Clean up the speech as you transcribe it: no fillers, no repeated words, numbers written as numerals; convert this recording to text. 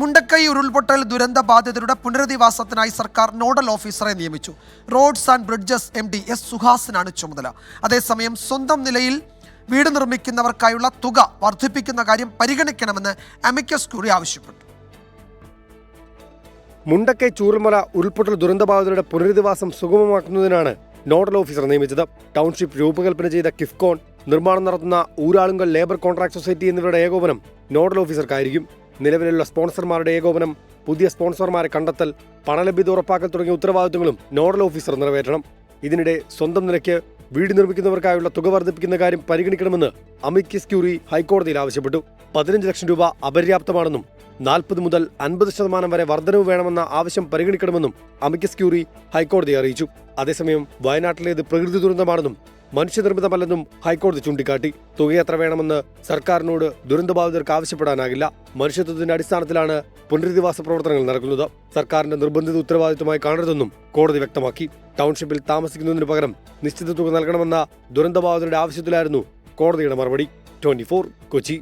മുണ്ടക്കൈ ഉരുൾപൊട്ടൽ ദുരന്ത ബാധിതരുടെ പുനരധിവാസത്തിനായി സർക്കാർ നോഡൽ ഓഫീസറെ നിയമിച്ചു. Roads and bridges MD S സുഹാസനാണ് ചുമതല. അതേസമയം സ്വന്തം നിലയിൽ വീട് നിർമ്മിക്കുന്നവർക്കായുള്ള തുക വർദ്ധിപ്പിക്കുന്ന കാര്യം പരിഗണിക്കണമെന്ന് അമിക്കസ് ക്യൂറി ആവശ്യപ്പെട്ടു. മുണ്ടക്കൈ ചൂരൽമല ഉരുൾപൊട്ടൽ ദുരന്തബാധിതരുടെ പുനരധിവാസം സുഗമമാക്കുന്നതിനാണ് നോഡൽ ഓഫീസർ നിയമിച്ചത്. ടൗൺഷിപ്പ് രൂപകൽപ്പന ചെയ്ത കിഫ്കോൺ, നിർമ്മാണം നടത്തുന്ന ഊരാളുങ്കൽ ലേബർ കോൺട്രാക്ട് സൊസൈറ്റി എന്നിവരുടെ ഏകോപനം നോഡൽ ഓഫീസർക്കായിരിക്കും. നിലവിലുള്ള സ്പോൺസർമാരുടെ ഏകോപനം, പുതിയ സ്പോൺസർമാരെ കണ്ടെത്തൽ, പണലഭ്യത ഉറപ്പാക്കൽ തുടങ്ങിയ ഉത്തരവാദിത്തങ്ങളും നോഡൽ ഓഫീസർ നിറവേറ്റണം. ഇതിനിടെ സ്വന്തം നിലയ്ക്ക് വീട് നിർമ്മിക്കുന്നവർക്കായുള്ള തുക വർദ്ധിപ്പിക്കുന്ന കാര്യം പരിഗണിക്കണമെന്ന് അമിക്കസ് ക്യൂറി ഹൈക്കോടതിയിൽ ആവശ്യപ്പെട്ടു. 15 ലക്ഷം രൂപ അപര്യാപ്തമാണെന്നും 40 മുതൽ 50% വരെ വർധനവ് വേണമെന്ന ആവശ്യം പരിഗണിക്കണമെന്നും അമിക്കസ് ക്യൂറി ഹൈക്കോടതിയെ അറിയിച്ചു. അതേസമയം വയനാട്ടിലേത് പ്രകൃതി ദുരന്തമാണെന്നും മനുഷ്യനിർമ്മിതമല്ലെന്നും ഹൈക്കോടതി ചൂണ്ടിക്കാട്ടി. തുകയെത്ര വേണമെന്ന് സർക്കാരിനോട് ദുരന്തബാധിതർക്ക് ആവശ്യപ്പെടാനാകില്ല. മനുഷ്യത്വത്തിന്റെ അടിസ്ഥാനത്തിലാണ് പുനരധിവാസ പ്രവർത്തനങ്ങൾ നടക്കുന്നത്. സർക്കാരിന്റെ നിർബന്ധിത ഉത്തരവാദിത്തമായി കാണരുതെന്നും കോടതി വ്യക്തമാക്കി. ടൗൺഷിപ്പിൽ താമസിക്കുന്നതിനു പകരം നിശ്ചിത തുക നൽകണമെന്ന ദുരന്തബാധിതരുടെ ആവശ്യത്തിലായിരുന്നു കോടതിയുടെ മറുപടി. 24 കൊച്ചി.